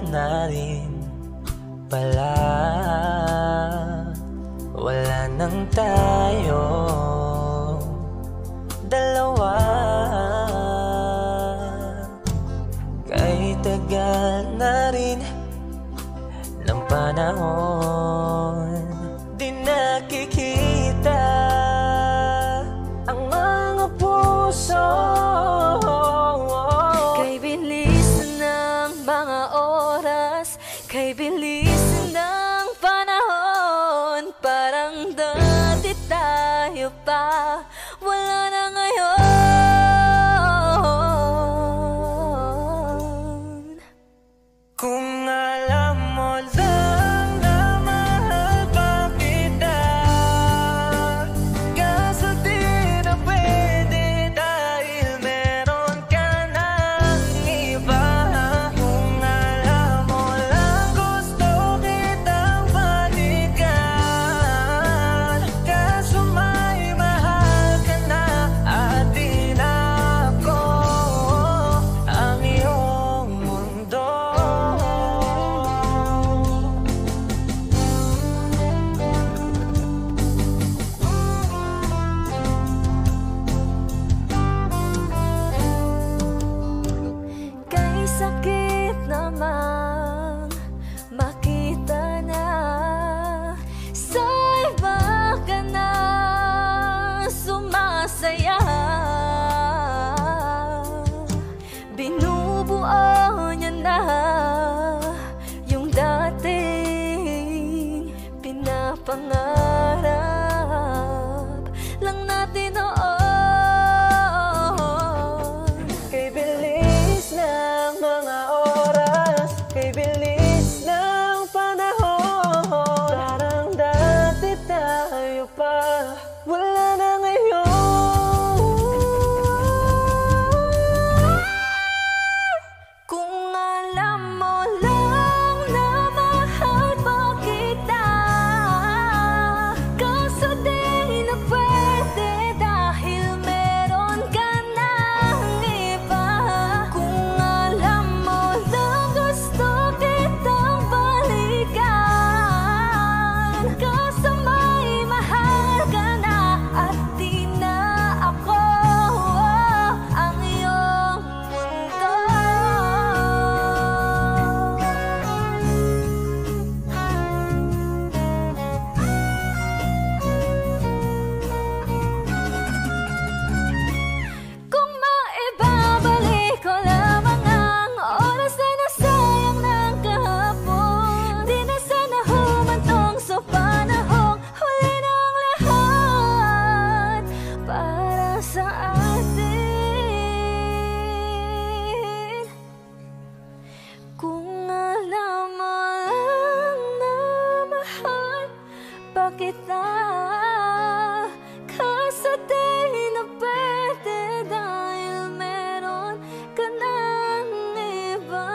na rin pala. Wala nang tayo dalawa. Kahit tagal na rin ng panahon, di nakikita ang mga puso. Kay bilis ng mga oras, kay bilis ng panahon, parang dati tayo pa, wala na ngayon. Kung alam mo lang na mahal pa kita, kaso di na pwede dahil meron ka ng iba. Kung alam mo lang gusto kitang balikan, kaso may mahal ka na at di na ako ang iyong mundo. Kay sakit namang makita na sa iba ka na sumasaya. Binubuo niya na yung dating pinapangarap lang natin noon. Kay bilis ng mga oras, kay bilis ng panahon, parang dati tayo pa, wala na ngayon. Kung alam mo lang na mahal pa kita, kaso di na pwede dahil meron ka ng iba. Kung alam mo lang gusto kitang balikan, kaso may mahal ka na at di na ako ang iyong mundo. Kung maibabalik ko lamang ang oras na nasayang ng kahapon, di na sana humantong sa panahong huli ng lahat para sa atin. Kung alam mo lang na mahal pa kita, kaso di na pwede dahil meron ka ng iba.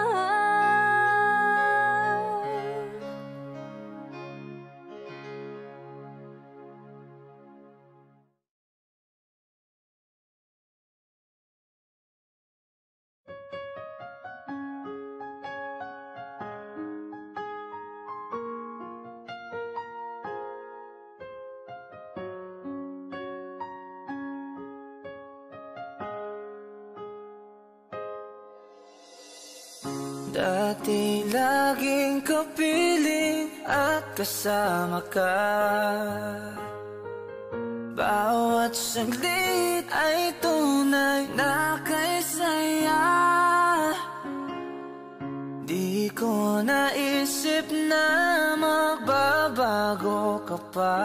Dati laging kapiling at kasama ka, bawat saglit ay tunay na kay saya. Di ko naisip na magbabago ka pa,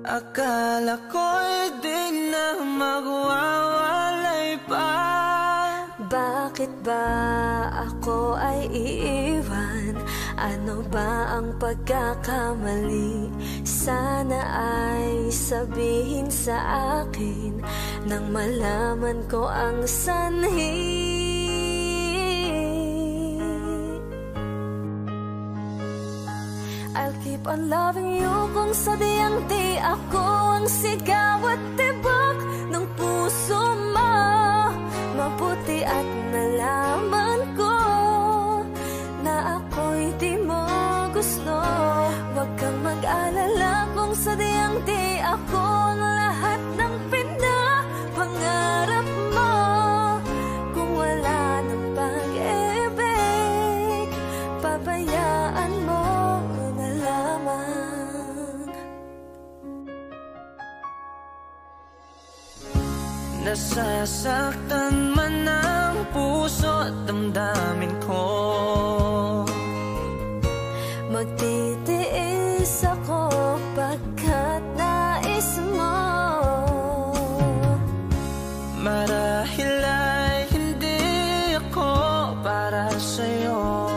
akala ko'y di na magwawalay pa. Bakit ba ako ay iiwan? Ano ba ang pagkakamali? Sana ay sabihin sa akin nang malaman ko ang sanhi. I'll keep on loving you kung sadyang di ako ang sigaw at tibok ng puso mo. Mabuti at nalaman ko sadyang di ako ang lahat ng pinapangarap mo. Kung wala ng pag-ibig, pabayaan mo na lamang. Nasasaktan man ang puso at damdamin ko, magtitiis ako pagkat nais mo. marahil ay hindi ako para sa'yo.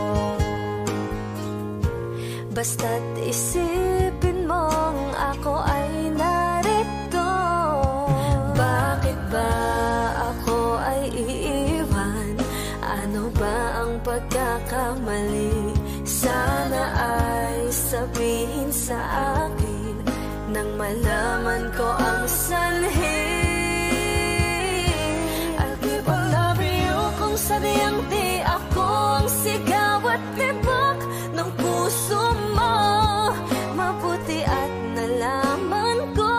Basta't isipin mong ako ay narito. Bakit ba ako ay iiwan? Ano ba ang pagkakamali? Sana ay sabihin sa akin nang malaman ko ang sanhi. I'll keep on loving you kung sadyang di ako ang sigaw at tibok ng puso mo. Mabuti at nalaman ko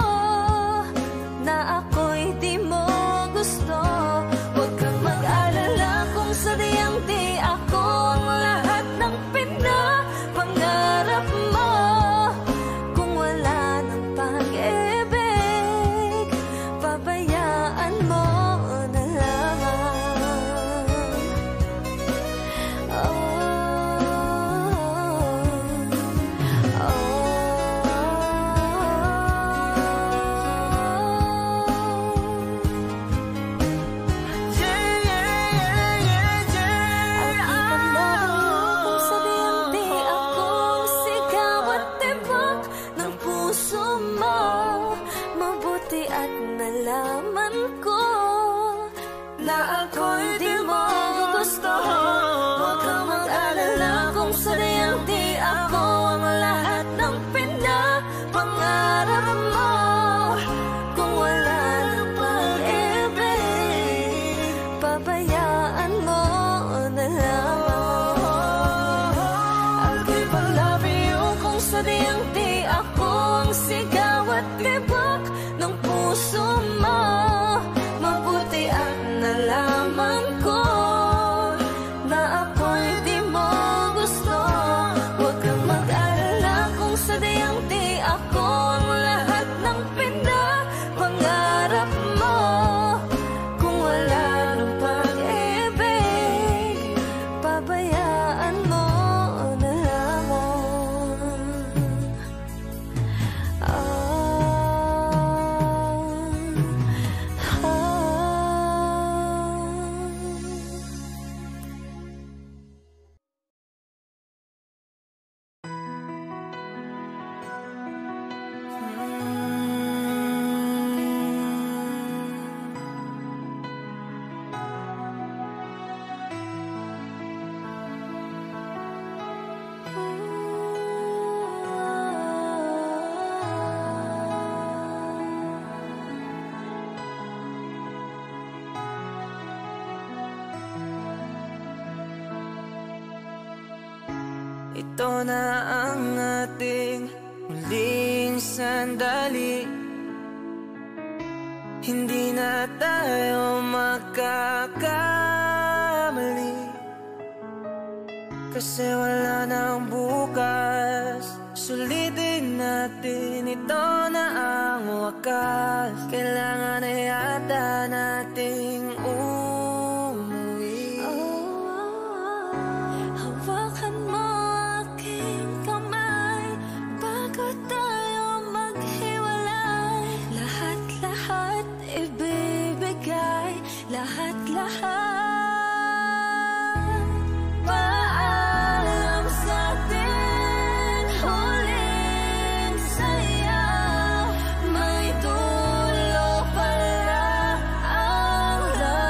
na ako'y di mo gusto. Huwag kang mag-alala kung sadyang di ako ang lahat ng pinapangarap mo. Kung wala ng pag-ibig, pabayaan mo na lamang. Mabuti at nalaman ko na ako'y di mo gusto. Huwag kang mag-alala kung sadyang di ako ang lahat ng pinapangarap mo. Kung wala ng pag-ibig, pabayaan mo na lamang. I'll keep on loving you kung sadyang di ako ang sigaw at tibok ng puso mo. Mabuti at nalaman ko na ako'y di mo gusto. Huwag kang mag-alala kung sadyang di ako ang lahat ng pinapangarap mo. Kung wala ng pag-ibig, pabayaan mo na lamang. Ito na ang ating muling sandali. Hindi na tayo magkakamali, kasi wala nang bukas. Sulitin natin, ito na ang wakas. Kailangan na yata nating umuwi. Hawakan mo aking kamay bago tayo maghiwalay. Lahat-lahat ibibigay, lahat-lahat. Paalam sa ating huling saya. May dulo pala ang lahat.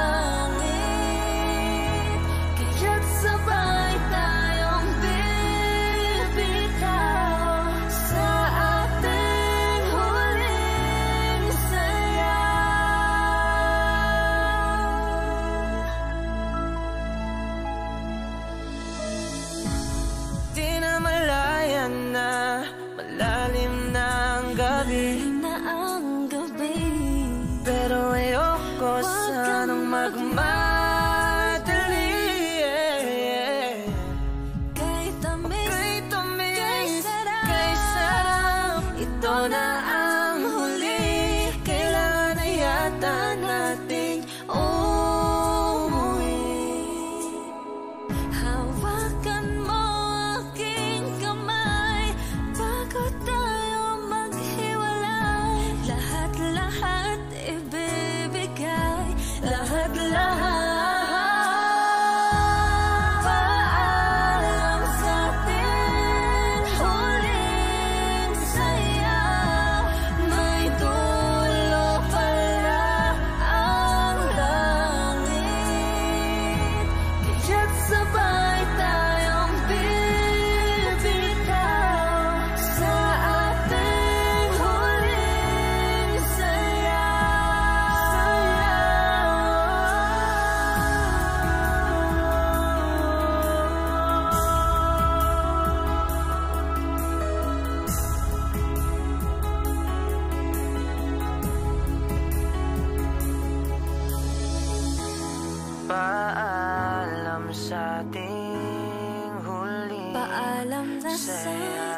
para sa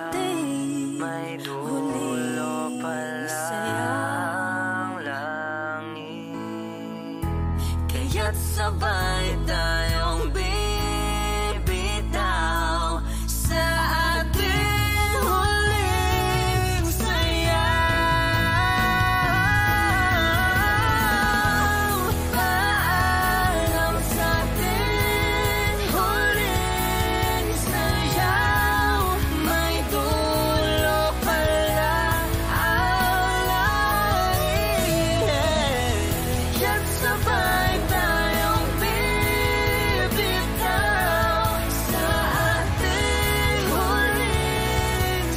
ating may huling dulo pala saya. ang langit. Kaya't sabay tayong bibitaw sa ating huling sayaw. Paalam sa ating huling sayaw. May dulo pala ang langit. Kaya't sabay tayong bibitaw sa ating huling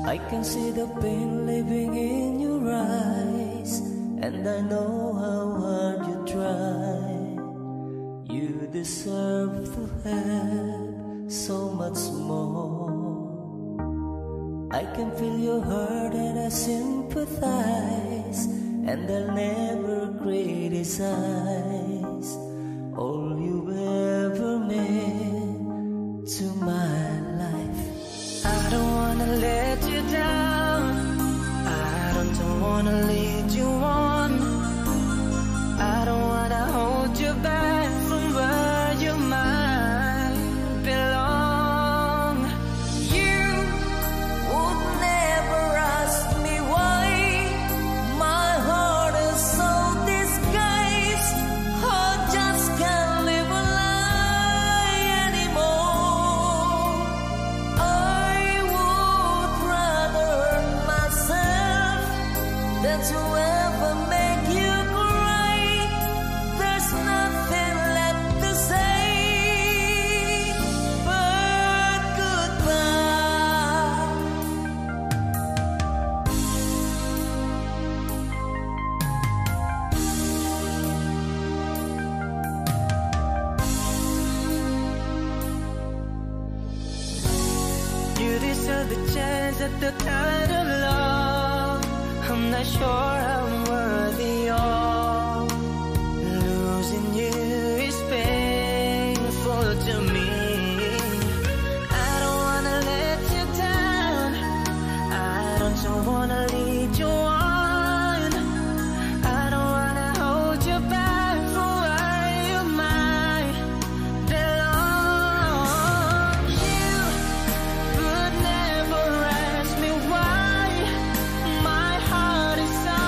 I can see the pain living in your eyes, and I know how hard you try. You deserve to have so much more. I can feel your hurt and I sympathize, and I'll never criticize all you've ever meant to my life. I don't wanna let you down, I don't wanna lead you on, I don't wanna hold you back from where you might belong. You would never ask me why my heart is so disguised. I just can't live a lie anymore. I would rather hurt myself than to ever make you cry. There's nothing left to say but goodbye. You deserve the chance at the kind of love I'm not sure I'm worthy of. Losing you is painful to me. I don't wanna let you down, I don't wanna lead you on, I don't wanna hold you back from where you might belong. You would never ask me why my heart is so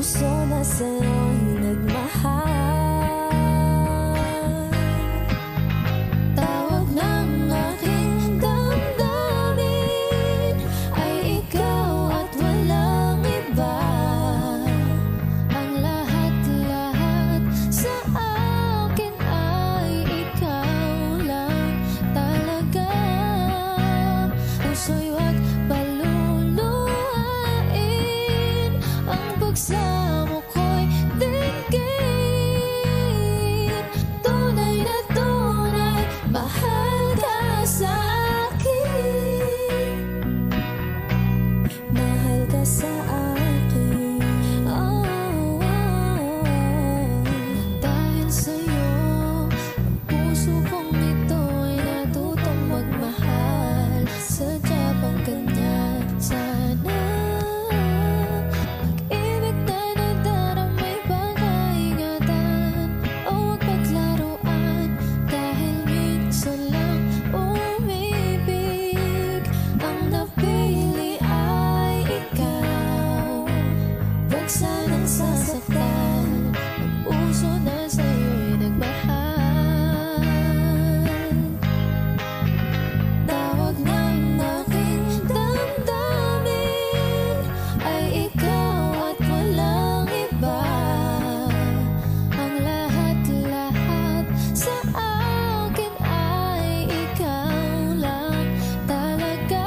puso na sa'yo'y nagmahal. Tawag ng aking damdamin ay ikaw at walang iba. Ang lahat-lahat sa akin ay ikaw lang talaga. Puso'y huwag paluluhain, ang pagsamo ko'y dinggin. Tunay na tunay, mahal ka sa akin. Mahal ka sa akin. Oh, oh, oh. Dahil sa'yo, ang puso kong ito ay natutong magmahal. Sadya bang ganyan sana? Pag-ibig na nadaramay pag-aingatan, o huwag paglaruan, dahil minsan lang umibig. Ang napili ay ikaw, huwag sanang sasaktan. Ang puso na sa'yo'y nagmahal. Tawag ng aking damdamin ay ikaw at walang iba. Ang lahat-lahat sa akin ay ikaw lang talaga.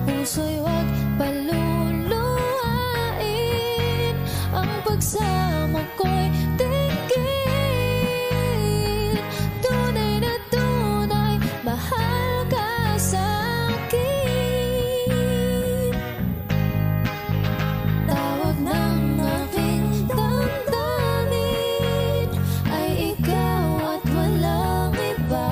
Puso'y huwag paluluhain, ang pagsamo ko'y dinggin. Tunay na tunay, mahal ka sa akin. Tawag ng aking damdamin ay ikaw at walang iba.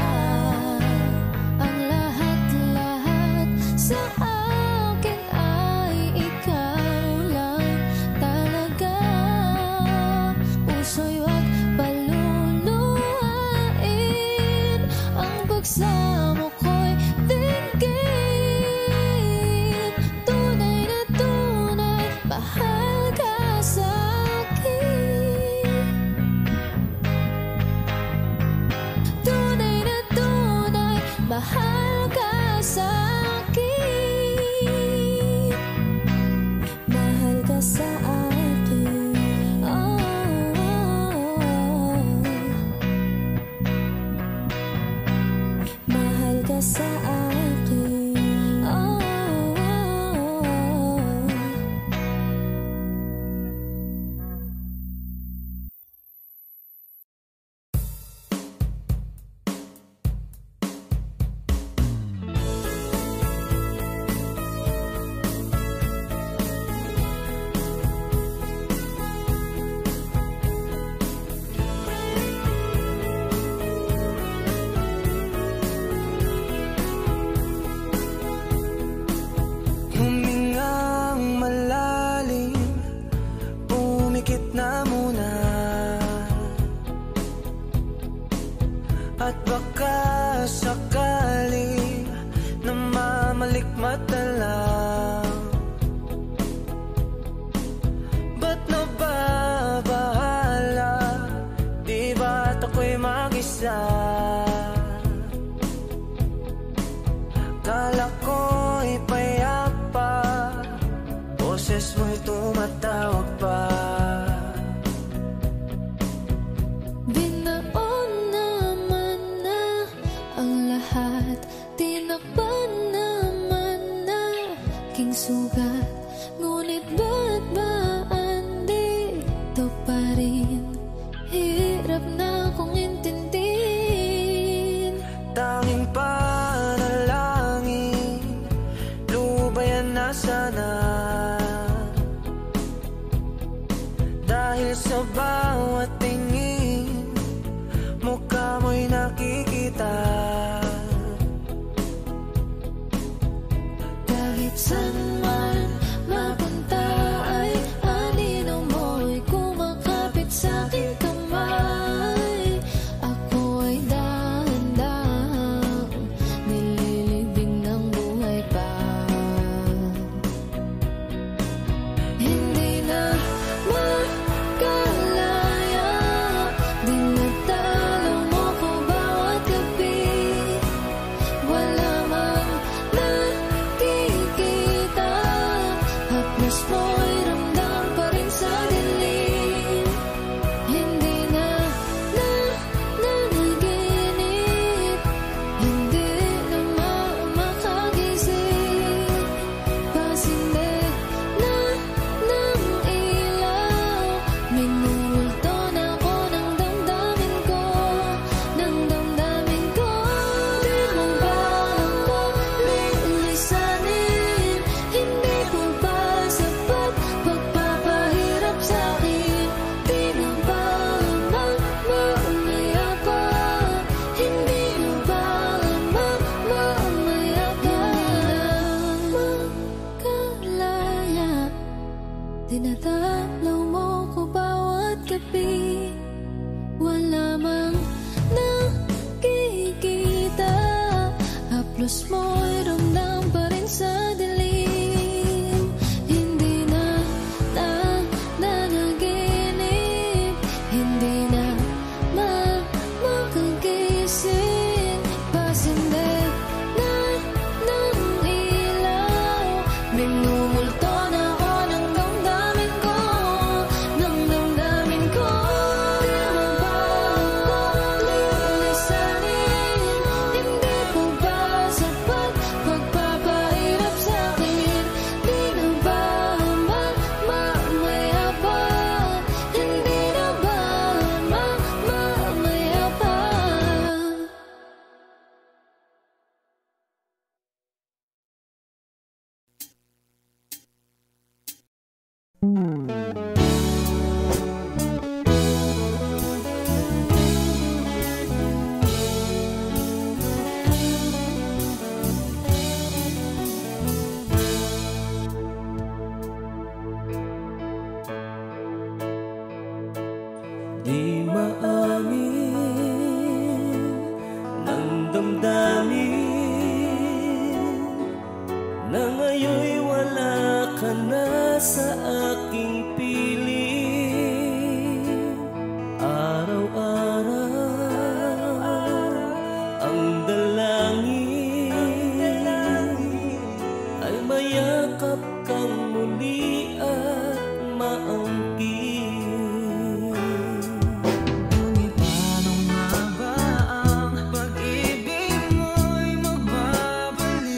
Ang lahat-lahat sa akin ay ikaw lang talaga. Puso'y huwag paluluhain, ang pagsamo ko'y dinggin. Tunay na tunay, mahal ka sa akin. Tunay na tunay, mahal ka sa akin. Mahal ka sa akin. Oh, oh, oh. Mahal ka sa akin. Oh, oh, oh. Humingang malalim, pumikit na muna, at baka sakali na mamalikmata lang. Ba't nababahala? Di ba't ako'y mag-isa? Kala ko'y payapa, boses mo'y tumatawag pa. Binaon naman na ang lahat, tinakpan naman na king sugat. Ngunit ba't ba andito pa rin? Hirap na kong intindihin. Tanging panalangin, lubayan na sana. Dinadalaw mo ko bawat gabi. Wala mang nakikita. Haplos mo'y ramdam pa rin sa dilim. Hindi na nanaginip. Hindi na makagising. Pasindet na ng ilaw. Minumulto na ako ng damdamin ko. Ng damdamin ko. Di mo ba ako lilisanin? Hindi ko ba sapat pagpapahirap sa'kin? Di na ba mamaya pa? Hindi na ba mamaya pa? Di maamin ng damdamin na ngayon'y wala ka na sa aking piling. Araw-araw ang dalangin ay mayakap kang muli at maangkin. Ngunit paano nga ba ang pag-ibig mo'y magbabalik?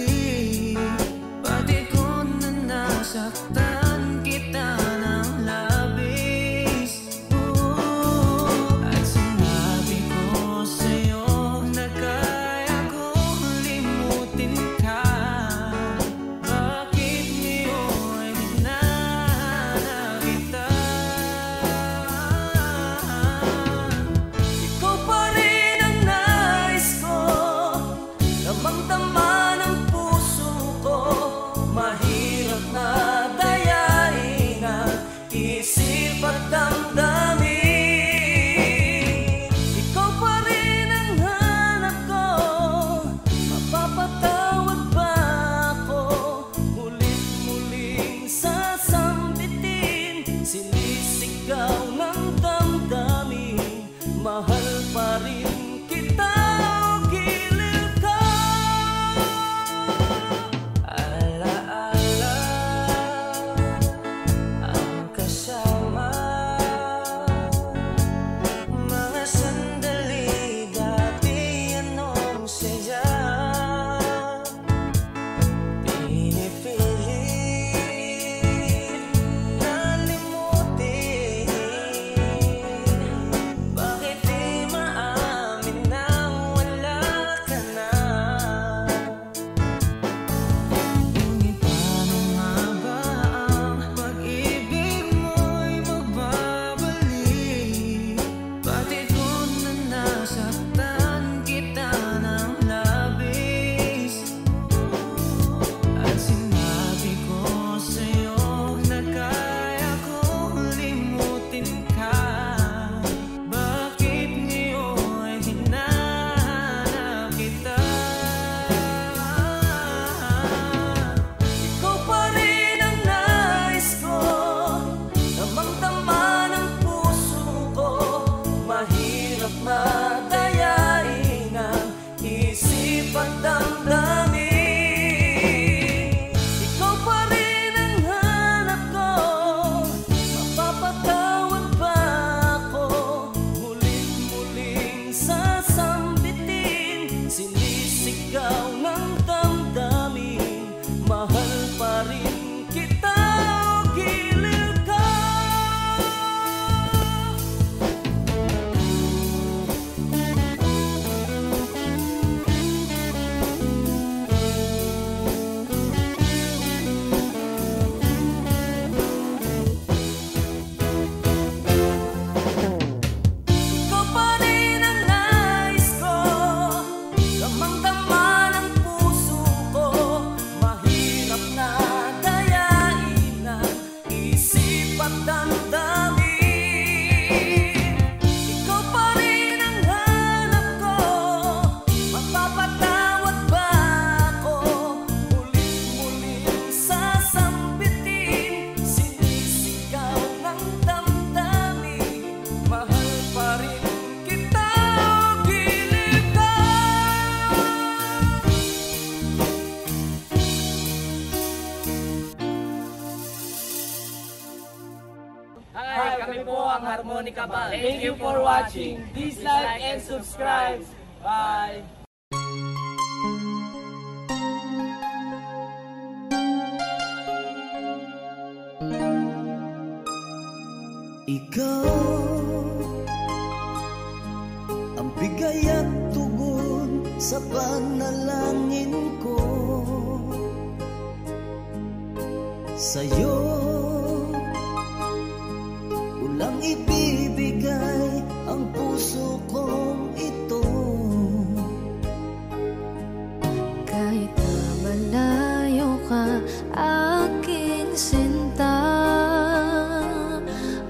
Pati ko na nasaktan kita ng labis. At sinabi ko sa'yo na kaya kong limutin ka. Bakit ngayon na at damdamin. Ikaw pa rin ang hanap ko, mapapatawad ba ako? Muling-muling sasambitin, sinisigaw ng damdamin. Mahal pa rin kita, gilid ka. Hi, kami po ang Harmonica Band. Thank you for watching. Please like and subscribe. Bye! Ikaw ang bigay at tugon sa panalangin ko. Sa'yo ulang ibibigay ang puso kong ito. Kahit na malayo ka, aking sinta,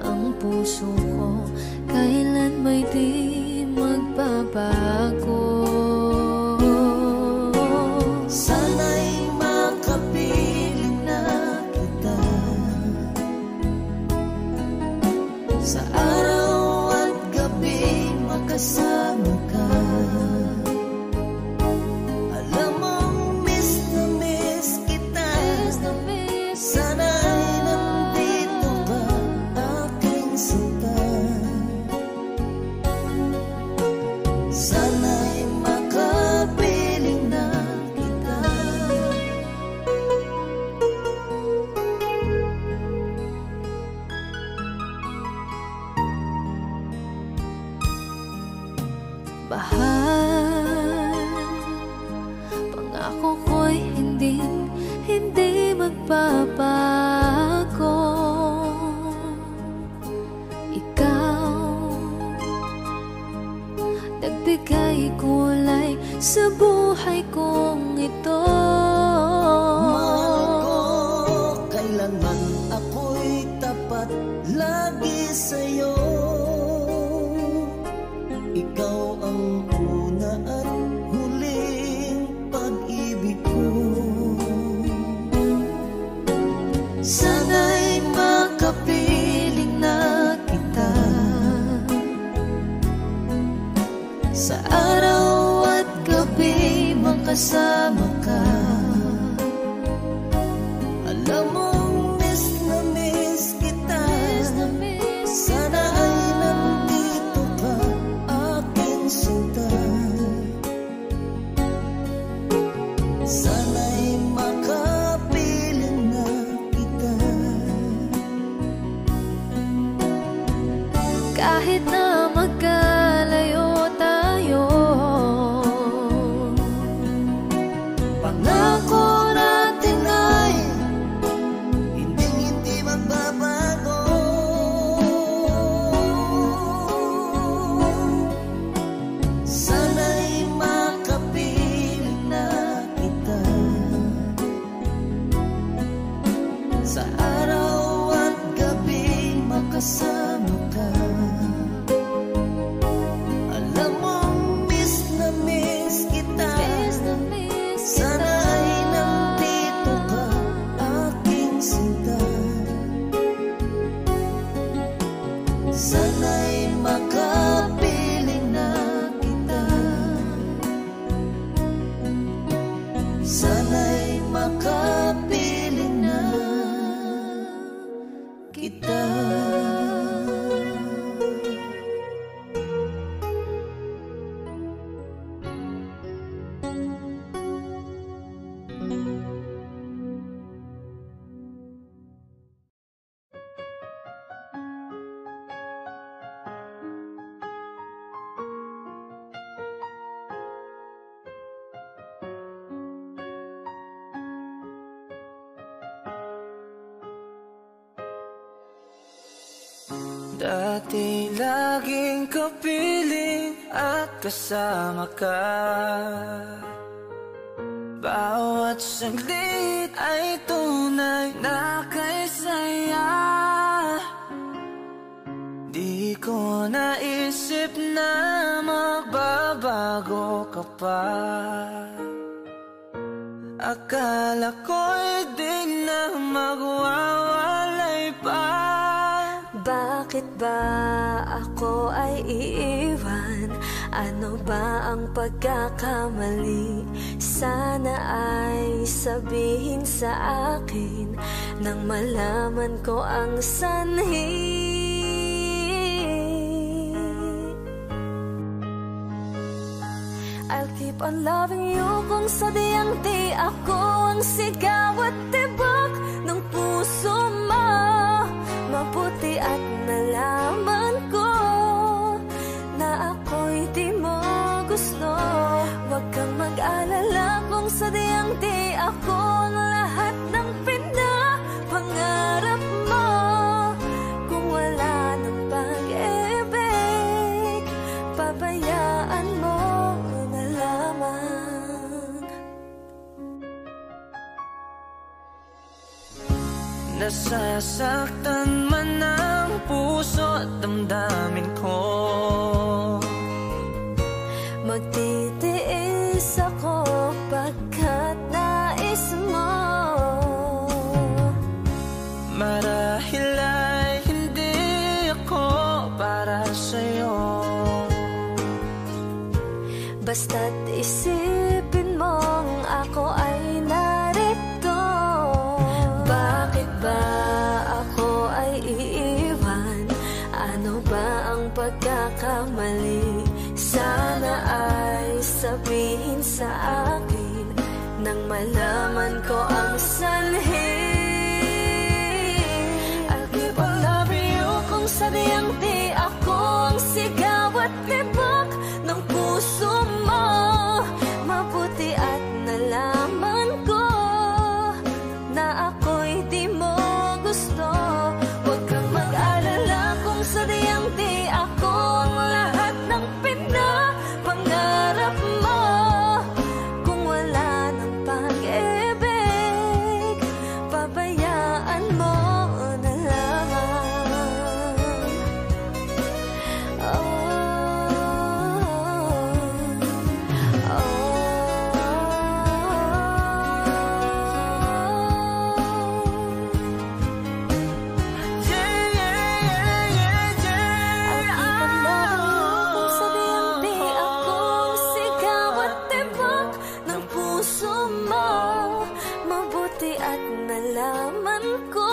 ang puso ko kailan may di magbabago. Sana'y makapiling na kita sa araw at gabi, makasama ka. Alam mong miss na miss kita. Sana'y nandito ka, aking sinta. Sana'y makapiling na kita. Bahal, pangako ko'y hindi magbabago. Ikaw, nagbigay kulay sa buhay kong ito. Mahal ko, kailanman ako'y tapat lagi sa'yo. Ikaw ang una at huling pag-ibig ko. Sana'y makapiling na kita sa araw at gabi, makasama ka. Alam mong miss na miss kita. Sana ay nandito ka, aking sinta. Sana'y makapiling na kita. Kahit na magkalayo tayo, Pangako natin ay hindi magbabago. Sana'y makapiling na kita sa araw at gabi, makasama ka. Alam mong miss na miss kita. Sana ay nandito ka, aking sinta. Sana'y makapiling na kita. Sana'y makapiling na kita. Dati laging kapiling at kasama ka. Bawat saglit ay tunay na kay saya. ko naisip na magbabago ka pa. Akala ko'y di na magwawalay pa. Bakit ba ako ay iiwan? Ano ba ang pagkakamali? Sana ay sabihin sa akin nang malaman ko ang sanhi. I'll keep on loving you kung sadyang di ako ang sigaw at tibok ng puso mo. Mabuti at nalaman ko na ako'y di mo gusto. Huwag kang mag-alala kung sadyang di ako ang lahat ng pinapangarap mo. Kung wala ng pag-ibig, pabayaan mo na lamang. Nasasaktan man ang puso at damdamin ko. Magtitiis ako pagkat nais mo. Marahil ay hindi ako para sa'yo. Basta't isipin mong ako ay narito. Bakit ba ako ay iiwan? Ano ba ang pagkakamali? Sana ay sabihin sa akin nang malaman ko ang sanhi. I'll keep on loving you kung sadyang di ako ang sigaw at tibok ng puso mo. Mabuti at nalaman ko na ako'y di mo gusto. Huwag kang mag-alala kung sadyang di ako ang lahat ng pinapangarap mo. Kung wala ng pag-ibig, pabayaan mo na lamang. Mabuti at nalaman ko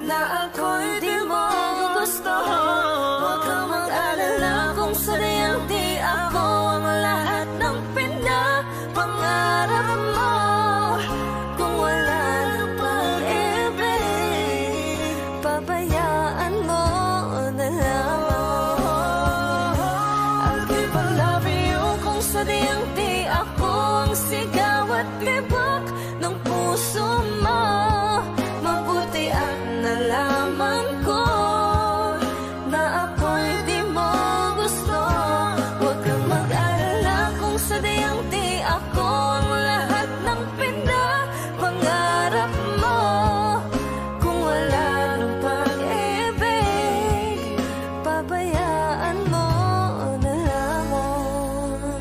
na ako'y di mo gusto. Huwag kang mag-alala kung sadyang di ako ang lahat ng pinapangarap mo. Kung wala ng pag-ibig, pabayaan mo na lamang. I'll keep on loving you kung sadyang di ako ang sigaw at tibok ng puso mo. Mabuti at nalaman ko na ako'y di mo gusto. Huwag kang mag-alala kung sadyang di ako ang lahat ng pinapangarap mo. Kung wala ng pag-ibig, pabayaan mo na lamang.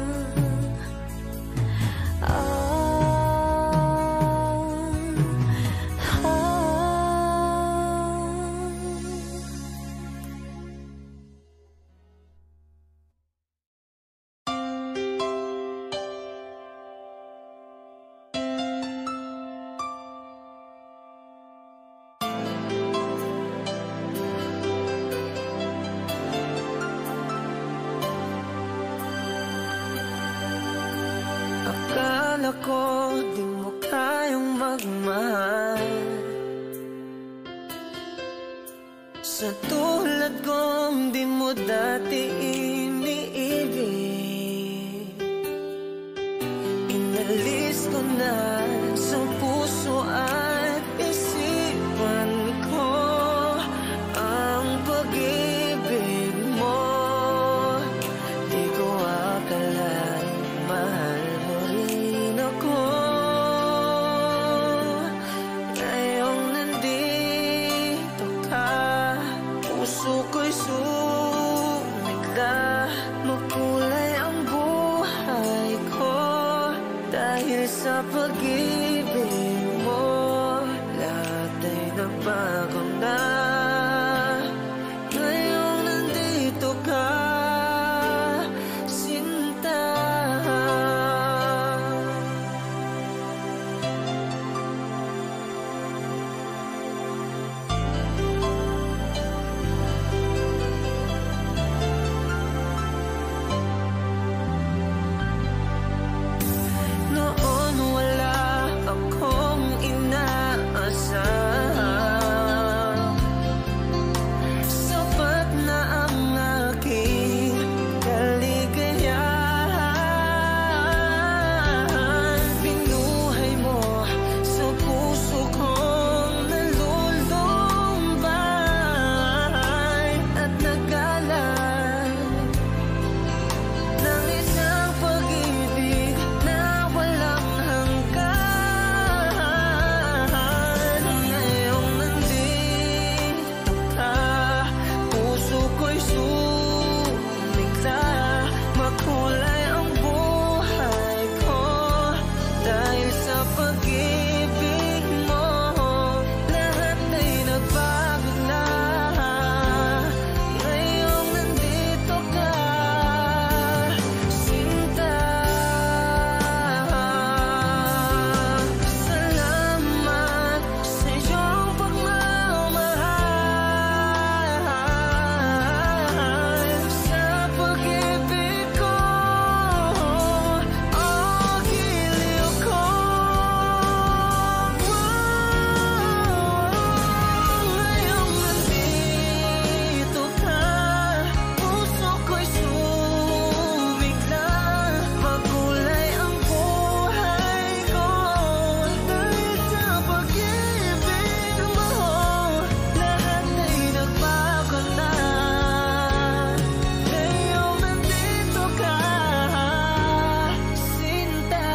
Akala ko di mo kayang magmahal. Sa tulad kong di mo dati iniibig. Inalis ko na sa puso at isipan ko ang pag-ibig mo. Di ko akalain mahal mo rin ako. Ngayong nandito ka, puso ko'y sa pag-ibig mo, lahat ay nagbago na. Ngayong nandito ka, sinta. Noon wala akong inaasahan, sapat na ang aking kaligayahan. Binuhay mo sa puso kong nalulumbay at nagalan ng isang pag-ibig na walang hanggan. Ngayong nandito ka, puso ko'y sumigla. Makulay ang buhay ko dahil sa pag-ibig mo. Lahat ay nagbago na. Ngayong nandito ka, sinta. Salamat sa iyong pagmamahal, sa pag-ibig ko, o giliw ko. Ngayong nandito ka, puso ko'y sumigla. Makulay ang buhay ko dahil sa pag-ibig mo. Lahat ay nagbago na. Ngayong nandito ka, sinta.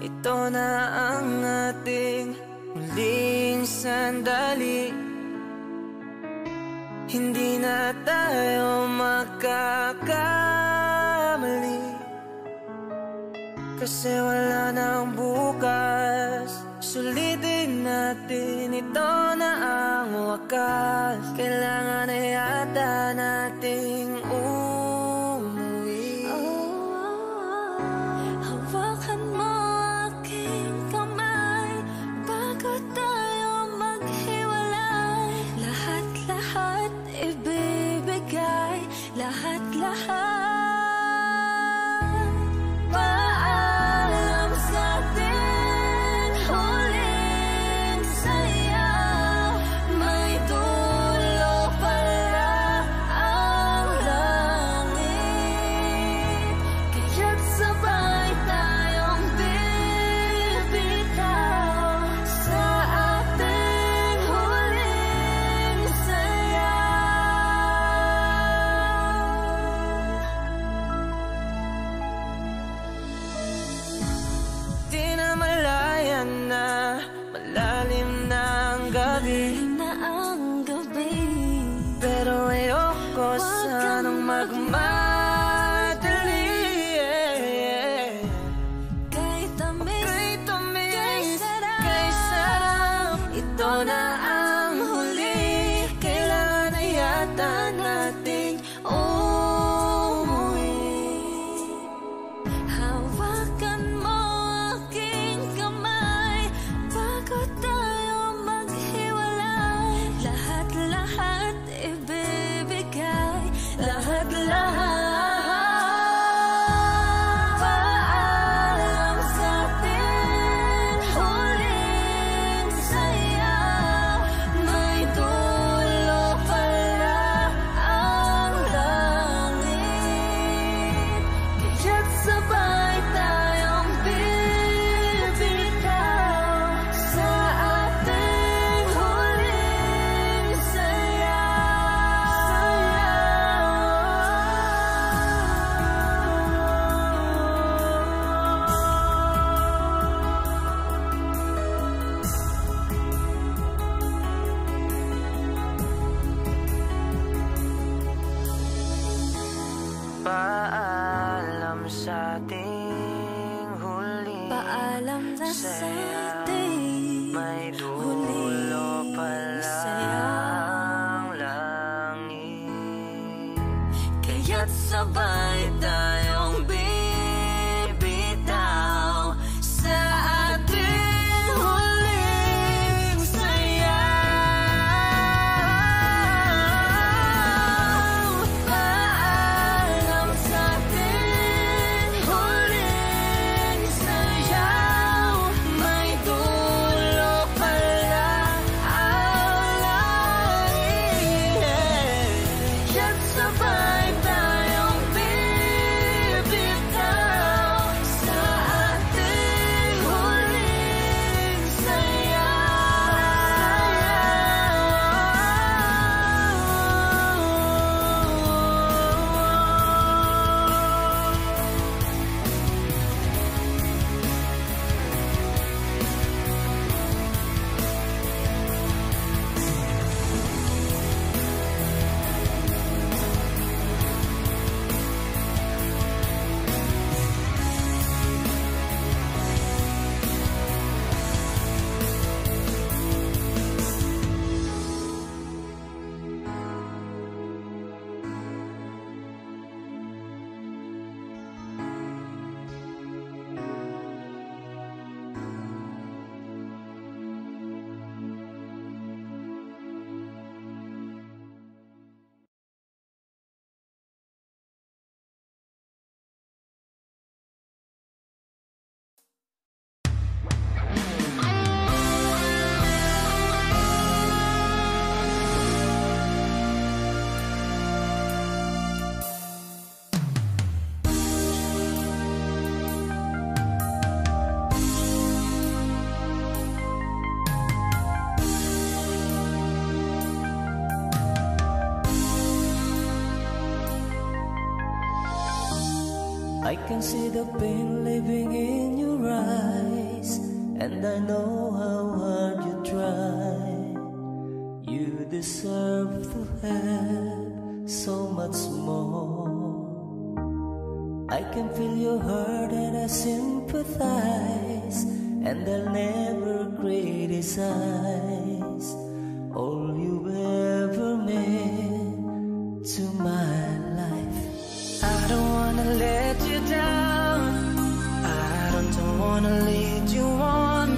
Ito na ang ating muling sandali. Hindi na tayo makakamali, kasi wala nang bukas. Sulitin natin, ito na ang wakas. Kailangan na yata nating umuwi. Hawakan mo aking kamay bago tayo maghiwalay. Lahat-lahat ibibigay, lahat-lahat. Paalam sa ating huling saya. May dulo pala ang lahat. Paalam sa ating huling Paalam na sa ating may dulo pala ang langit. Kaya't sabay tayong bibitaw sa ating huling sayaw. Paalam sa ating huling sayaw, may dulo pala ang langit. Kaya't sabay tayong bibitaw sa ating huling I can see the pain living in your eyes, and I know how hard you try. You deserve to have so much more. I can feel your hurt and I sympathize, and I'll never criticize all you've ever meant to my life. I don't wanna let you down, I don't wanna lead you on,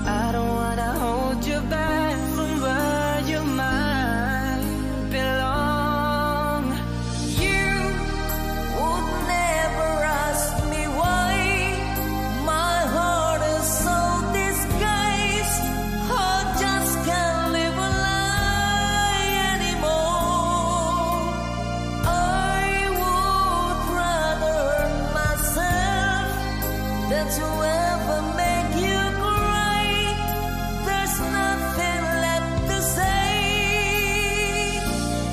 I don't wanna hold you back from where you might belong. You would never ask me why my heart is so disguised. I just can't live a lie anymore. I would rather hurt myself than to ever make you cry. There's nothing left to say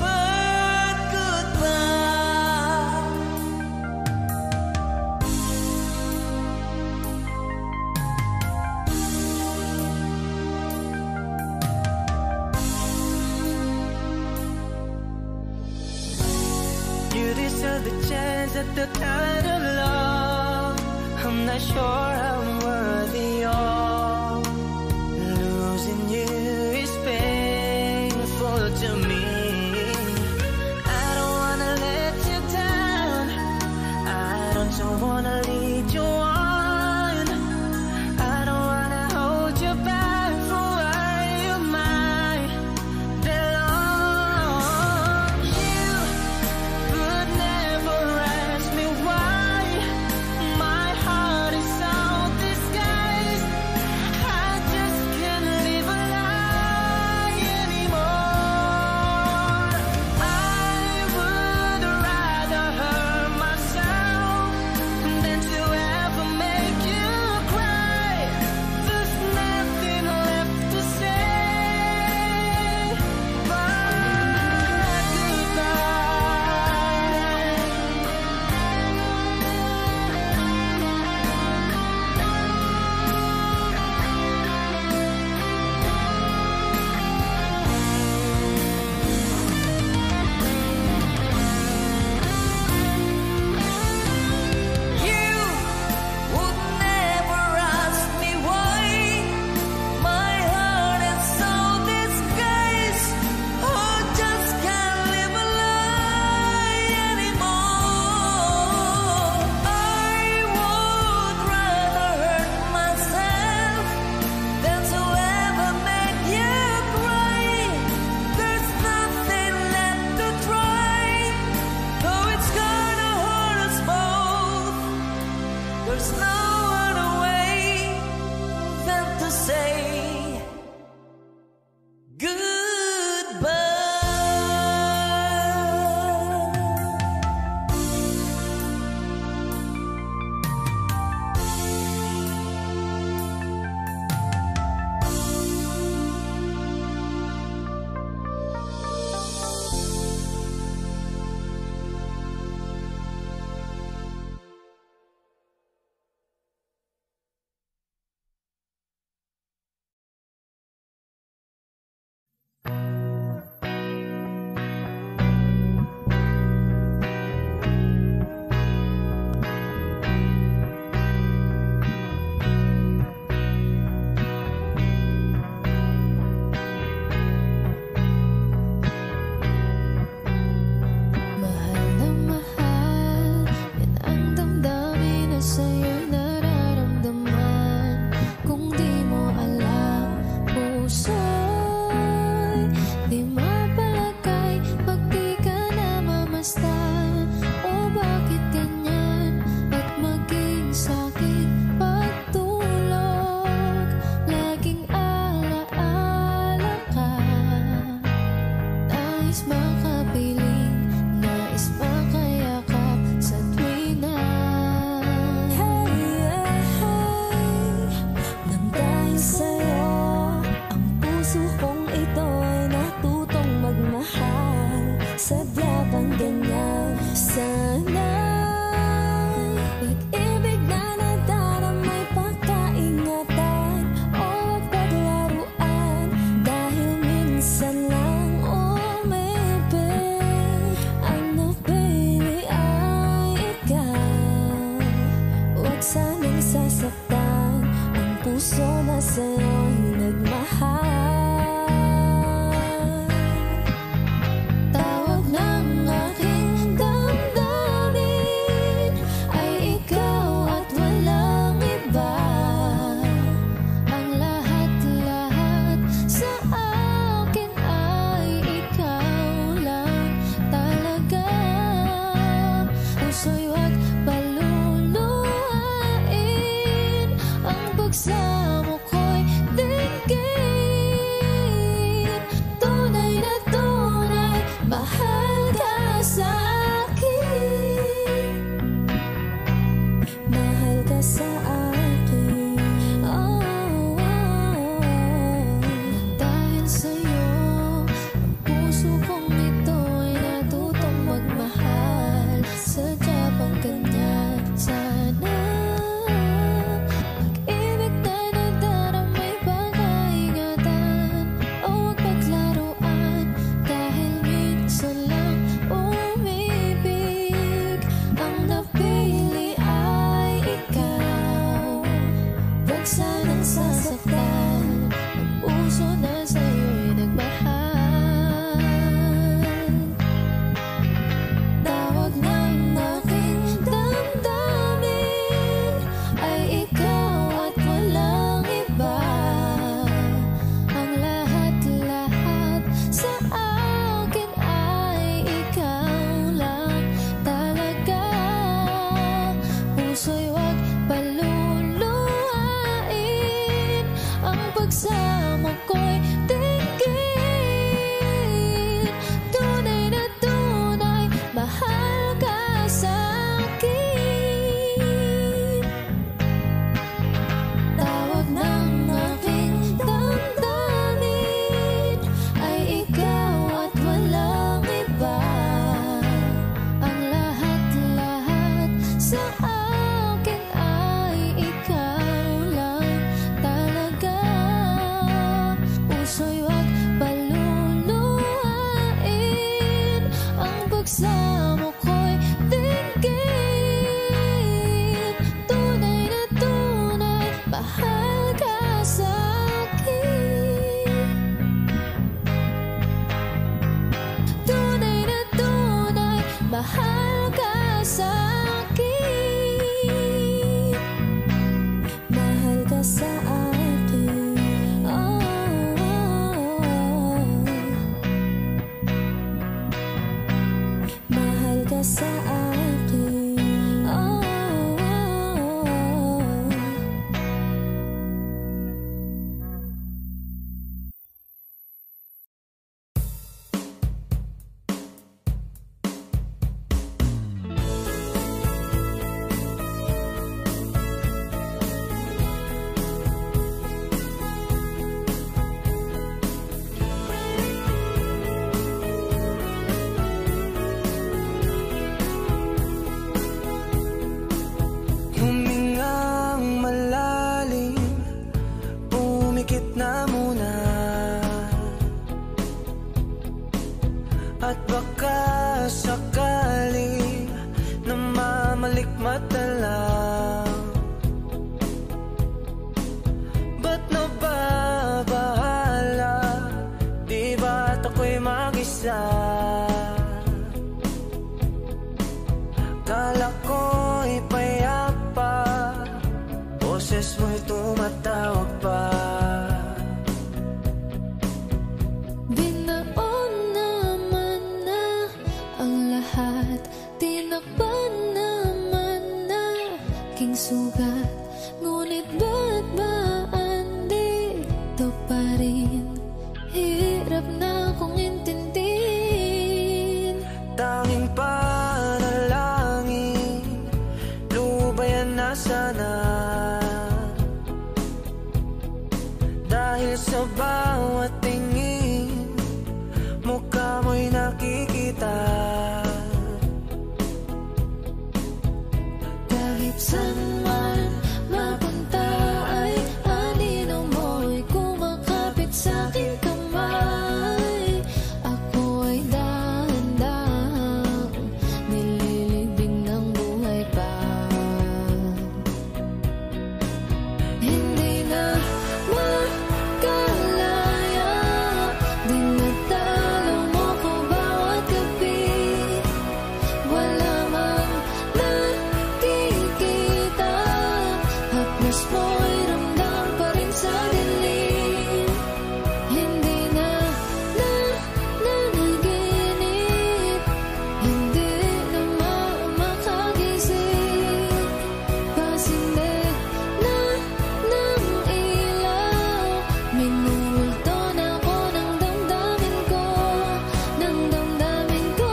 but goodbye. You deserve the chance at the kind of love I'm not sure I'm worthy of. Losing you is painful to me. I don't wanna let you down, I don't wanna lead you on, I don't wanna hold you back from where you might belong. You could never ask me why my heart is so disguised. I just can't live a lie anymore. I would rather hurt myself than to ever There's no other way than to say goodbye. Sana pag-ibig na malikmat na lang. Ba't nababahala? Di ba't ako'y mag-isa? Kala ko'y payapa, boses mo'y tumatawag pa. Binaon naman na ang lahat, tinakpan naman na king sugat. Ngunit ba't ba andito pa rin? Hirap na kong intindihin. Tanging panalangin, lubayan na sana. Dahil sa bawat tingin, mukha mo'y nakikita. Kahit saan man mapunta ay anino mo'y kumakapit sa'king kamay. Ako ay dahan-dahang nililibing ng buhay pa. Hindi na makalaya, dinadalaw mo ko bawat gabi. Wala mang nakikita, haplos mo'y ramdam pa rin sa dilim. Hindi na nanaginip, hindi na makagising. Pasinde na ng ilaw, minumulto na ako ng damdamin ko, ng damdamin ko.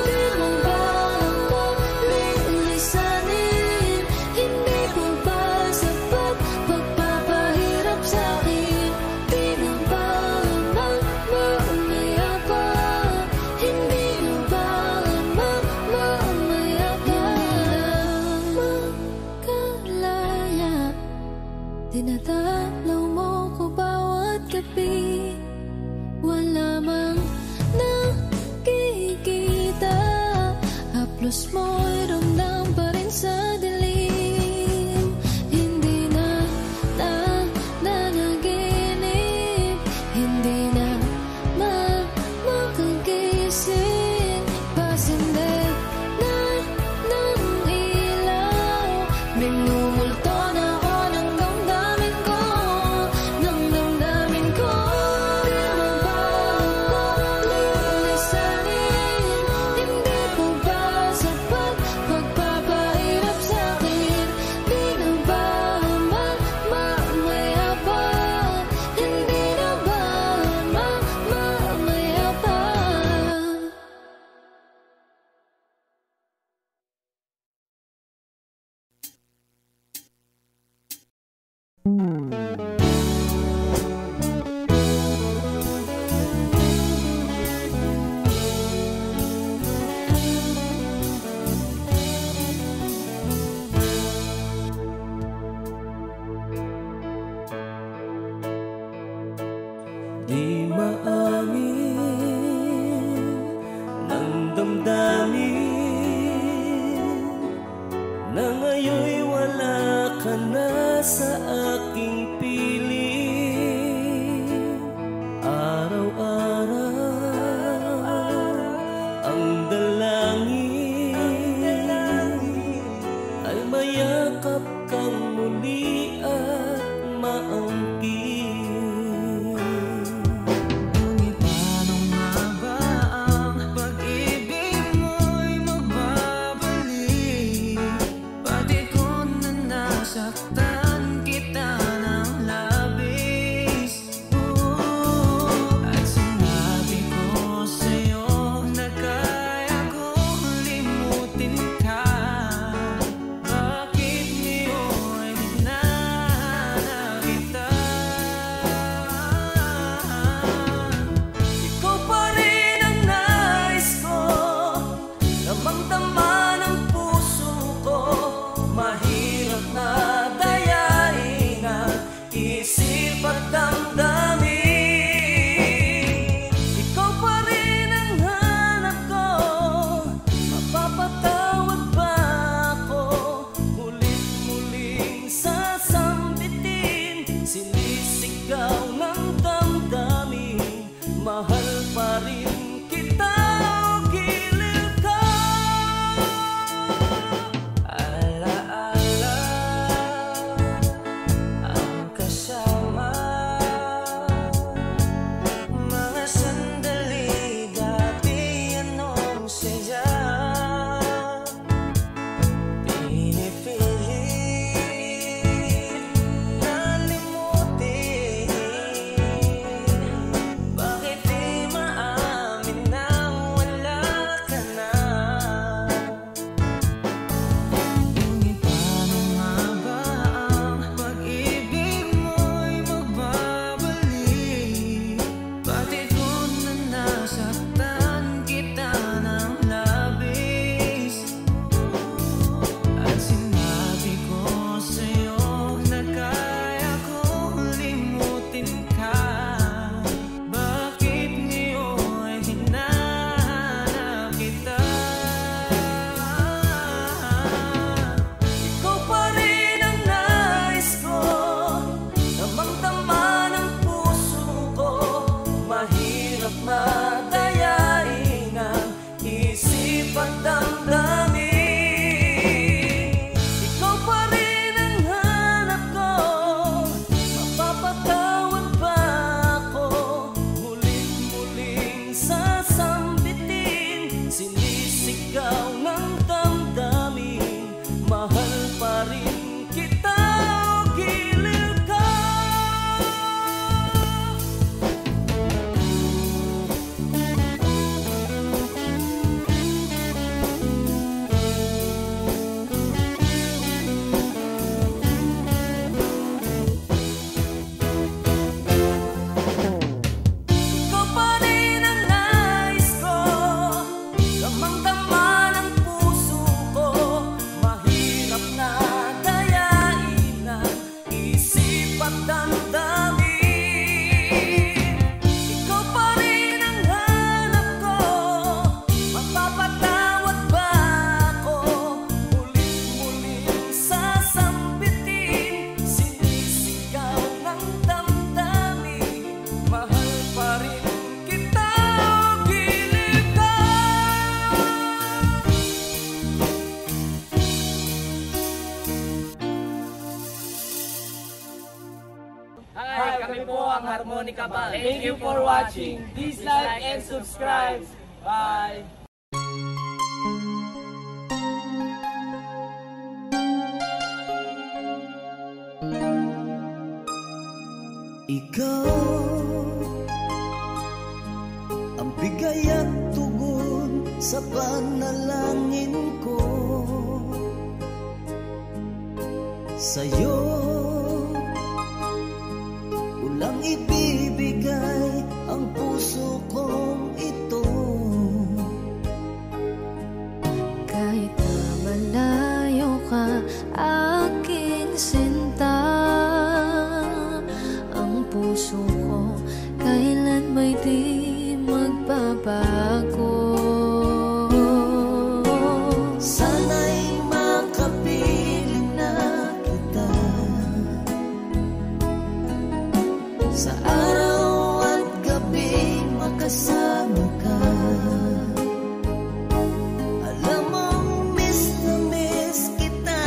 Di mo ba ako lilisanin? Hindi ko ba sapat pagpapahirap sa'kin? Di mo ba mamaya pa? Hindi mo ba mamaya pa? Makalaya, dinadalaw mo ko bawat gabi. Wala mang nakikita, haplos mo'y ramdam pa rin sa dilim. Hindi na nanaginip, hindi na makagising. Pasinde na ng ilaw, minumulto na ako ng damdamin ko, ng damdamin ko. Di mo ba ako lilisanin? Hindi ko ba sapat pagpapahirap sa'kin? Di na ba mamaya pa? Hindi na ba mamaya pa? Di maamin ng damdamin na ngayon'y wala ka na sa aking piling. Araw-araw ang dalangin ay mayakap kang muli at maangkin. Ngunit paano nga ba ang pag-ibig mo'y magbabalik? Pati ko na nasaktan kita ng labis. At sinabi ko sa'yo na kaya kong limutin ka. Bakit ngayon kami po ang Harmonica Band. Thank you for watching. Please like and subscribe. Bye! Ikaw ang bigay at tugon sa panalangin ko. Sa'yo ulang ibibigay ang puso kong ito. Kahit na malayo ka, aking sinta, ang puso ko kailan may di magbabago. Sana'y makapiling na kita sa araw at gabi, makasama ka. Alam mong miss na miss kita.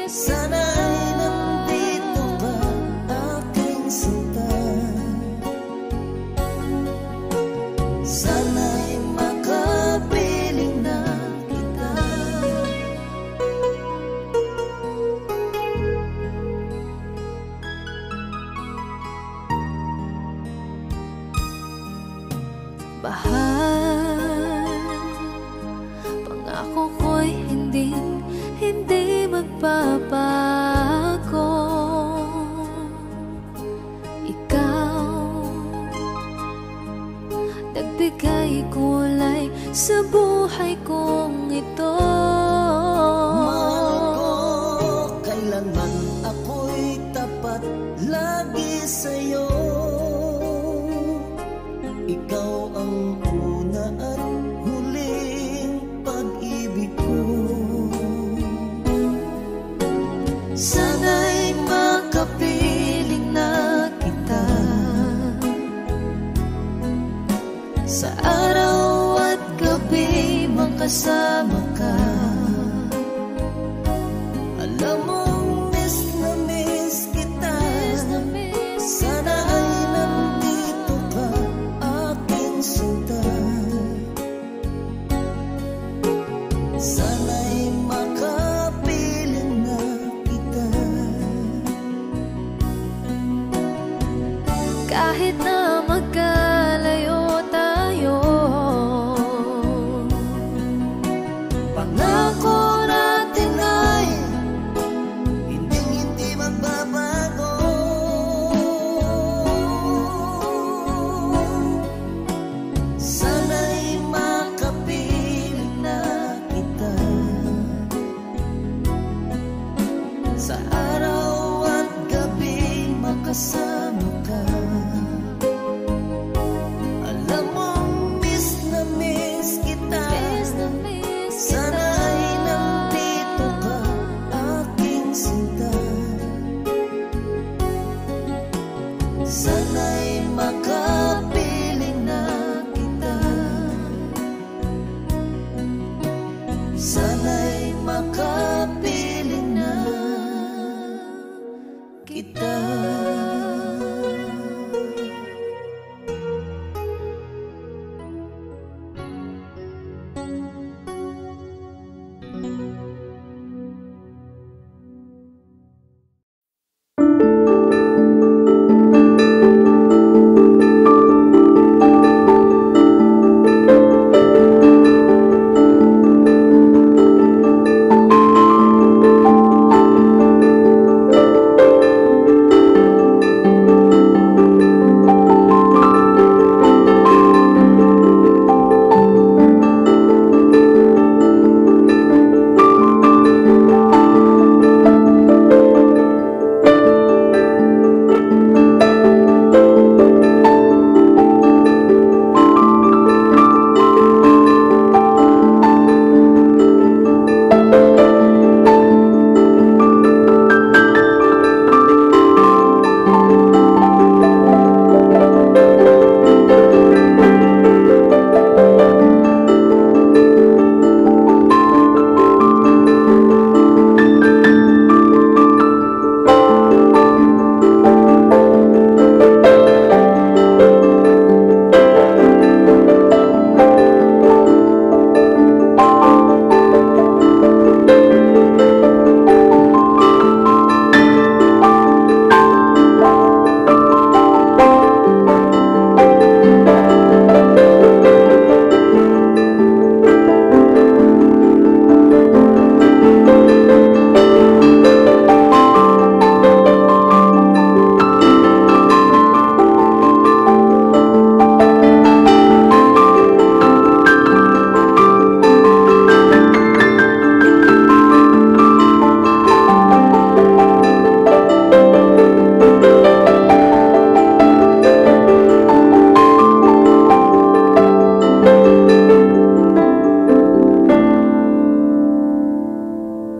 Sana'y nandito ka, aking sinta. Sana'y makapiling na kita. Bahal, pangako ko'y hindi magbabago. Ikaw, nagbigay kulay sa buhay kong ito. Mahal ko, kailanman ako'y tapat lagi sa'yo. Ikaw ang una at huling pag-ibig ko. Sana'y makapiling na kita sa araw at gabi, makasama ka. Alam mong miss na miss kita. Sana ay nandito ka, aking sinta. Sana'y makapiling na kita. Kahit na magkalayo tayo, Pangako natin ay hindi magbabago. Sana'y makapiling na kita sa araw at gabi, makasama ka. Alam mong miss na miss kita. Sana ay nandito ka, aking sinta. Sana'y makapiling na kita. Sana'y makapiling